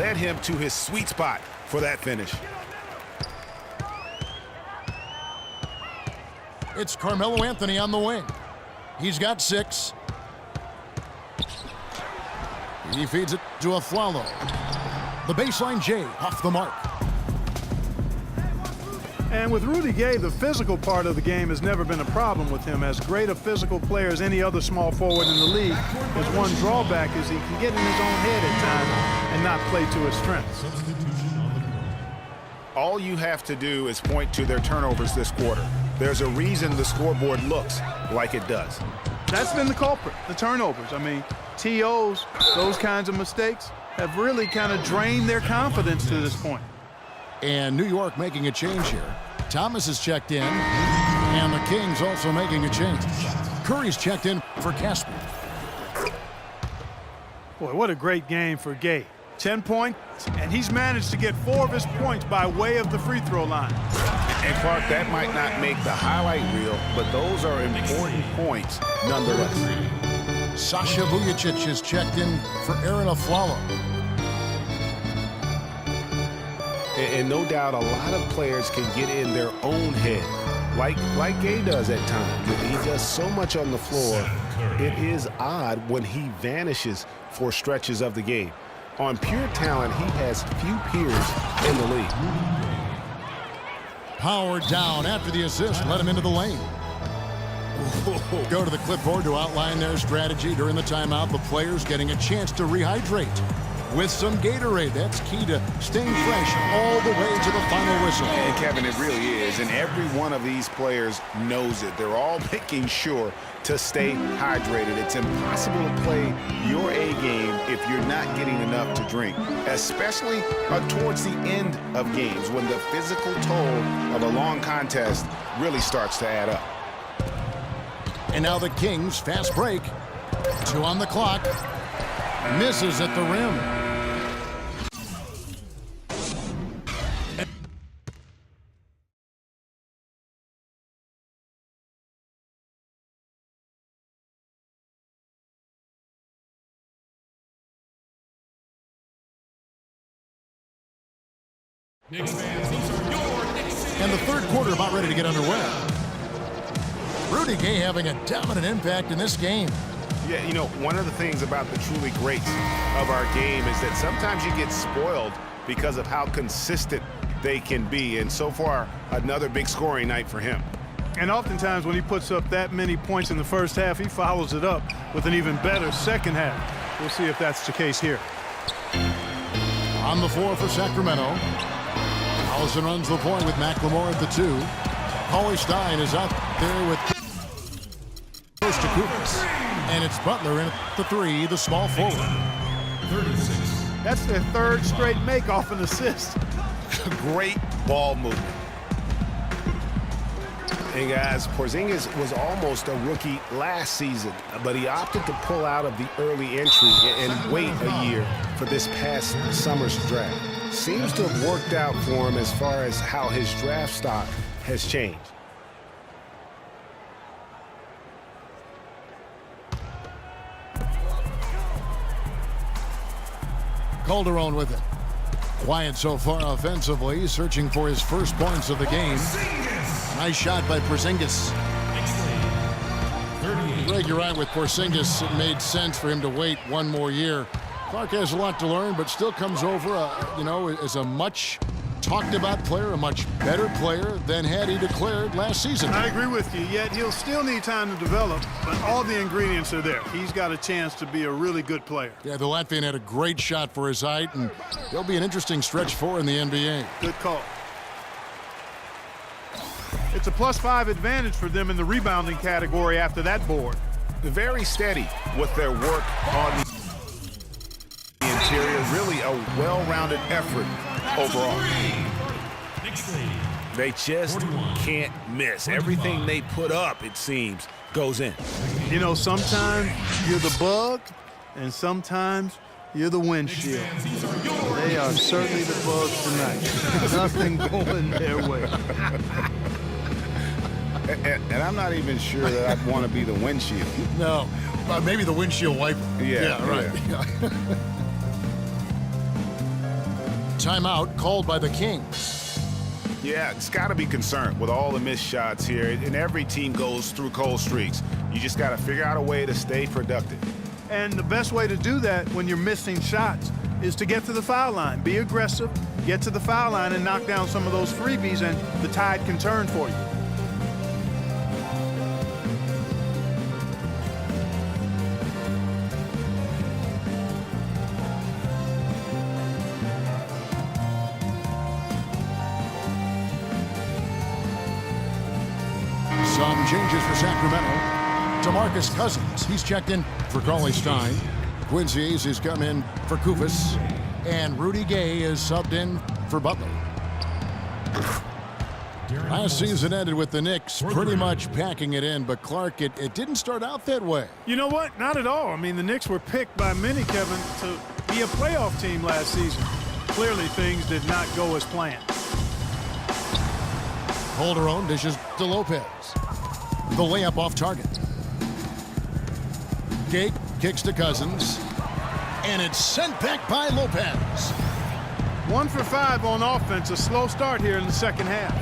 led him to his sweet spot for that finish. It's Carmelo Anthony on the wing. He's got 6. He feeds it to Afflalo. The baseline J off the mark. And with Rudy Gay, the physical part of the game has never been a problem with him. As great a physical player as any other small forward in the league, his one drawback is he can get in his own head at times and not play to his strengths. All you have to do is point to their turnovers this quarter. There's a reason the scoreboard looks like it does. That's been the culprit, the turnovers. I mean, TOs, those kinds of mistakes have really kind of drained their confidence to this point. And New York making a change here. Thomas is checked in, and the Kings also making a change. Curry's checked in for Casper. Boy, what a great game for Gay. 10 points, and he's managed to get 4 of his points by way of the free throw line. And Clark, that might not make the highlight reel, but those are important points nonetheless. Sasha Vujacic is checked in for Aaron Afflalo. And no doubt a lot of players can get in their own head, like Gay does at times. He does so much on the floor, it is odd when he vanishes for stretches of the game. On pure talent, he has few peers in the league. Powered down after the assist, let him into the lane. Go to the clipboard to outline their strategy during the timeout. The players getting a chance to rehydrate with some Gatorade. That's key to staying fresh all the way to the final whistle. And Kevin, it really is. And every one of these players knows it. They're all making sure to stay hydrated. It's impossible to play your A game if you're not getting enough to drink, especially towards the end of games when the physical toll of a long contest really starts to add up. And now the Kings, fast break. 2 on the clock. Misses at the rim. And the third quarter about ready to get underway. Rudy Gay having a dominant impact in this game. Yeah, you know, one of the things about the truly greats of our game is that sometimes you get spoiled because of how consistent they can be. And so far, another big scoring night for him. And oftentimes when he puts up that many points in the first half, he follows it up with an even better second half. We'll see if that's the case here. On the floor for Sacramento. Allison runs the point with McLemore at the 2. Pauly Stein is out there with close to Kupas. And it's Butler in at the 3, the small forward. 36. That's their third straight make off an assist. Great ball movement. Hey guys, Porzingis was almost a rookie last season, but he opted to pull out of the early entry and wait a year for this past summer's draft. Seems to have worked out for him as far as how his draft stock has changed. Calderon with it. Quiet so far offensively, searching for his first points of the game. Nice shot by Porzingis. Greg, you're right with Porzingis. It made sense for him to wait one more year. Clark has a lot to learn, but still comes over, as a much talked about player, a much better player than had he declared last season. I agree with you, yet he'll still need time to develop, but all the ingredients are there. He's got a chance to be a really good player. Yeah, the Latvian had a great shot for his height, and there'll be an interesting stretch for in the NBA. Good call. It's a +5 advantage for them in the rebounding category after that board. Very steady with their work on the interior. Really a well-rounded effort overall. They just can't miss. Everything they put up, it seems, goes in. You know, sometimes you're the bug, and sometimes you're the windshield. They are certainly the bugs tonight. Nothing going their way. And I'm not even sure that I'd want to be the windshield. No, maybe the windshield wiper. Yeah, right. Yeah. timeout called by the Kings. Yeah, it's got to be concerned with all the missed shots here, and every team goes through cold streaks. You just got to figure out a way to stay productive. And the best way to do that when you're missing shots is to get to the foul line. Be aggressive, get to the foul line, and knock down some of those freebies, and the tide can turn for you. Some changes for Sacramento. DeMarcus Cousins, he's checked in for Cauley-Stein. Quincy Ace has come in for Koufos. And Rudy Gay is subbed in for Butler. Last season ended with the Knicks pretty much packing it in, but Clark, it didn't start out that way. You know what? Not at all. I mean, the Knicks were picked by many, Kevin, to be a playoff team last season. Clearly, things did not go as planned. Calderon dishes to Lopez. The layup off target. Gay kicks to Cousins. And it's sent back by Lopez. 1 for 5 on offense. A slow start here in the second half.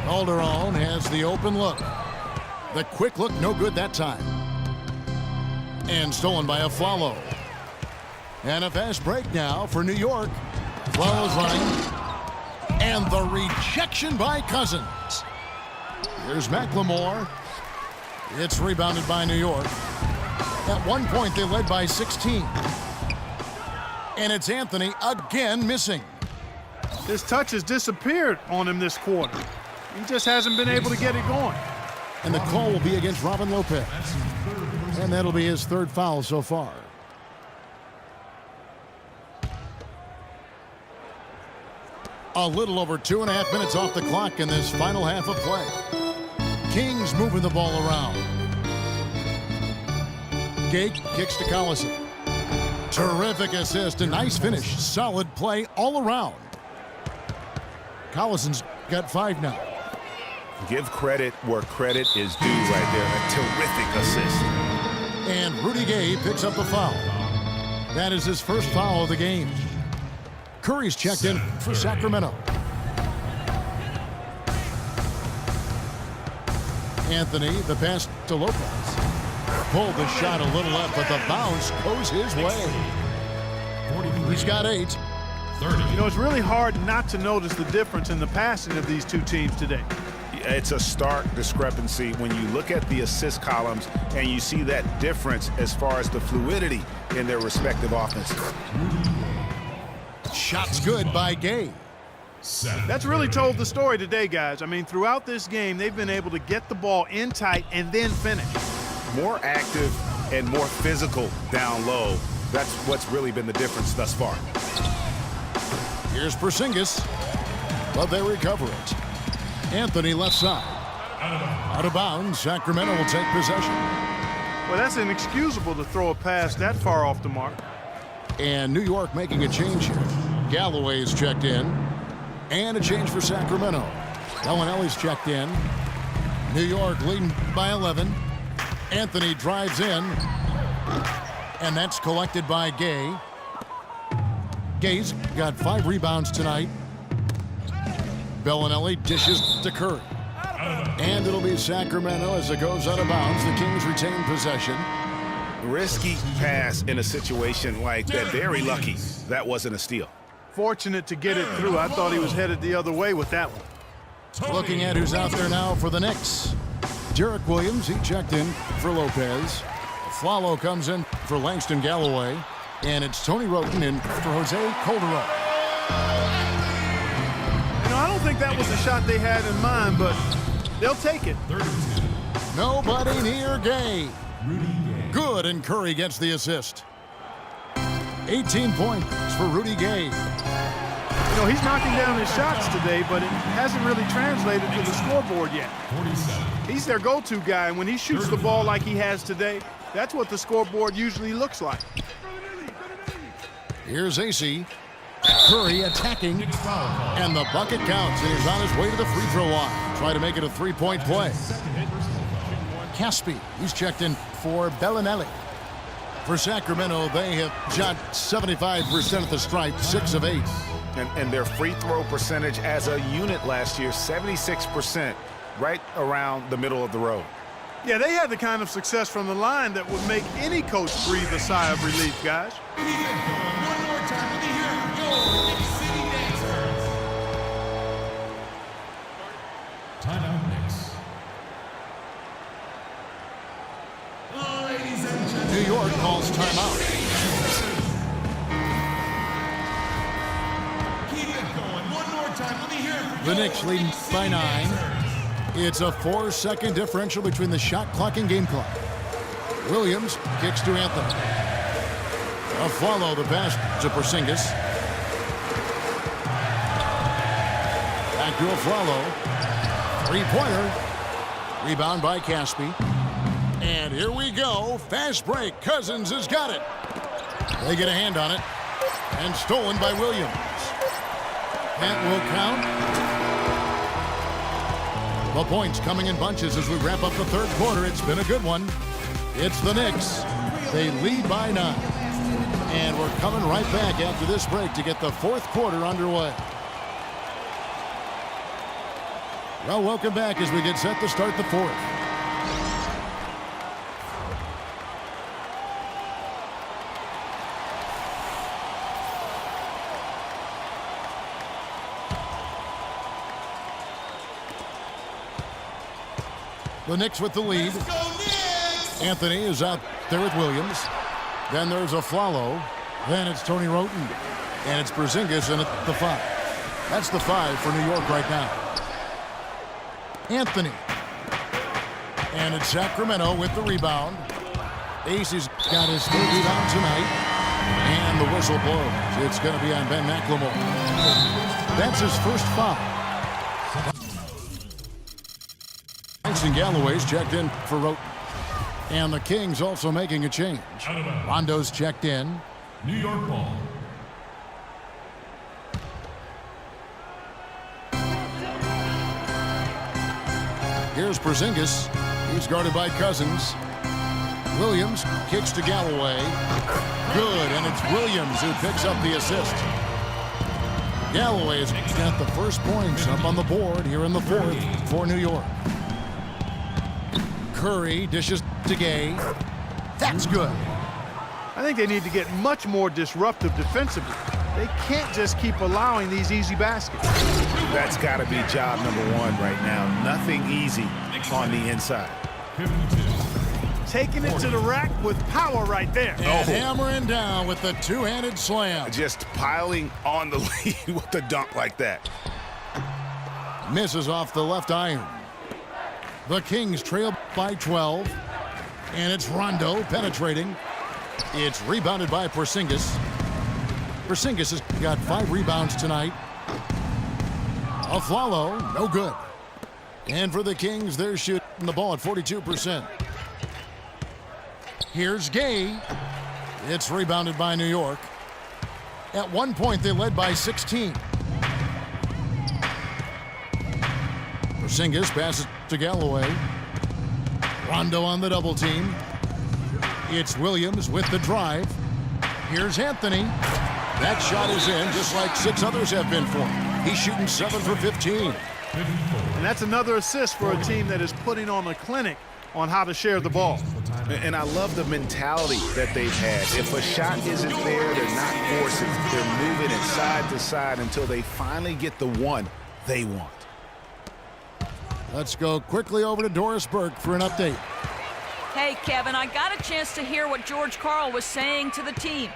Calderon has the open look. The quick look, no good that time. And stolen by Afflalo. And a fast break now for New York. Afflalo's running. And the rejection by Cousins. Here's McLemore. It's rebounded by New York. At one point, they led by 16. And it's Anthony again missing. His touch has disappeared on him this quarter. He just hasn't been able to get it going. And the call will be against Robin Lopez. And that'll be his third foul so far. A little over 2.5 minutes off the clock in this final half of play. Kings moving the ball around. Gay kicks to Collison. Terrific assist, a nice finish. Solid play all around. Collison's got 5 now. Give credit where credit is due right there. A terrific assist. And Rudy Gay picks up the foul. That is his first foul of the game. Curry's checked in for Sacramento. Anthony, the pass to Lopez. Pulled the shot a little up, but the bounce goes his way. He's got 8. You know, it's really hard not to notice the difference in the passing of these two teams today. It's a stark discrepancy when you look at the assist columns and you see that difference as far as the fluidity in their respective offenses. Shot's good by Gay. That's really told the story today, guys. I mean, throughout this game, they've been able to get the ball in tight and then finish. More active and more physical down low. That's what's really been the difference thus far. Here's Porzingis, but they recover it. Anthony left side. Out of bounds, Sacramento will take possession. Well, that's inexcusable to throw a pass that far off the mark. And New York making a change here. Galloway's checked in. And a change for Sacramento. Bellinelli's checked in. New York leading by 11. Anthony drives in. And that's collected by Gay. Gay's got 5 rebounds tonight. Bellinelli dishes to Curry. And it'll be Sacramento as it goes out of bounds. The Kings retain possession. Risky pass in a situation like that. Very lucky that wasn't a steal. Fortunate to get it through. I thought he was headed the other way with that one. Looking at who's out there now for the Knicks. Derek Williams, he checked in for Lopez. Afflalo comes in for Langston Galloway. And it's Tony Wroten in for Jose Calderon. You know, I don't think that was the shot they had in mind, but they'll take it. Nobody near Gay. Good, and Curry gets the assist. 18 points for Rudy Gay. You know, he's knocking down his shots today, but it hasn't really translated to the scoreboard yet. He's their go-to guy, and when he shoots the ball like he has today, that's what the scoreboard usually looks like. Here's AC. Curry attacking, and the bucket counts, and he's on his way to the free throw line. Try to make it a 3-point play. Caspi, he's checked in for Bellinelli. For Sacramento, they have shot 75% at the stripe, 6 of 8. And their free throw percentage as a unit last year, 76%, right around the middle of the road. Yeah, they had the kind of success from the line that would make any coach breathe a sigh of relief, guys. One more time, let me hear it. Go, Knicks City Dancers. Timeout, Knicks. Ladies and gentlemen. New York calls timeout. Keep it going. One more time, let me hear it. The Knicks leading by 9. It's a 4-second differential between the shot clock and game clock. Williams kicks to Anthony. A follow the pass to Porzingis. Back to Aflalo. Three-pointer. Rebound by Caspi. And here we go. Fast break. Cousins has got it. They get a hand on it. And stolen by Williams. That will count. The points coming in bunches as we wrap up the third quarter. It's been a good one. It's the Knicks. They lead by 9. And we're coming right back after this break to get the fourth quarter underway. Well, welcome back as we get set to start the fourth. The Knicks with the lead. Anthony is out there with Williams. Then there's Aflalo. Then it's Tony Wroten. And it's Porzingis in at the 5. That's the 5 for New York right now. Anthony. And it's Sacramento with the rebound. Ace's got his third rebound tonight. And the whistle blows. It's going to be on Ben McLemore. That's his first foul. Langston Galloway's checked in for Wroten. And the Kings also making a change. Rondo's checked in. New York ball. Here's Porzingis. He's guarded by Cousins. Williams kicks to Galloway. Good, and it's Williams who picks up the assist. Galloway has got the first points up on the board here in the fourth for New York. Curry dishes to Gay. That's good. I think they need to get much more disruptive defensively. They can't just keep allowing these easy baskets. That's got to be job number 1 right now. Nothing easy on the inside. Taking it to the rack with power right there. And hammering down with the two-handed slam. Just piling on the lead with the dunk like that. Misses off the left iron. The Kings trail by 12. And it's Rondo penetrating. It's rebounded by Porzingis. Porzingis has got 5 rebounds tonight. Aflalo, no good. And for the Kings, they're shooting the ball at 42%. Here's Gay. It's rebounded by New York. At one point, they led by 16. Porzingis passes to Galloway. Rondo on the double team. It's Williams with the drive. Here's Anthony. That shot is in, just like 6 others have been for him. He's shooting 7 for 15. And that's another assist for a team that is putting on a clinic on how to share the ball. And I love the mentality that they've had. If a shot isn't there, they're not forcing. They're moving it side to side until they finally get the one they want. Let's go quickly over to Doris Burke for an update. Hey, Kevin, I got a chance to hear what George Karl was saying to the team.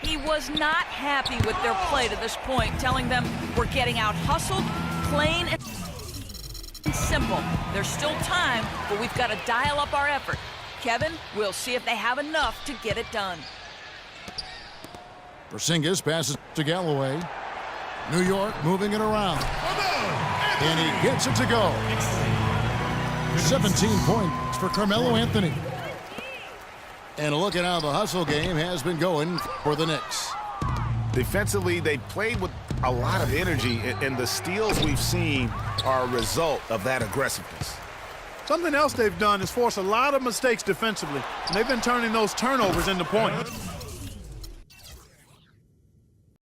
He was not happy with their play to this point, telling them we're getting out hustled, plain and simple. There's still time, but we've got to dial up our effort. Kevin, we'll see if they have enough to get it done. Porzingis passes to Galloway. New York moving it around. And he gets it to go. 17 points for Carmelo Anthony. And a look at how the hustle game has been going for the Knicks. Defensively, they played with a lot of energy, and the steals we've seen are a result of that aggressiveness. Something else they've done is force a lot of mistakes defensively, and they've been turning those turnovers into points.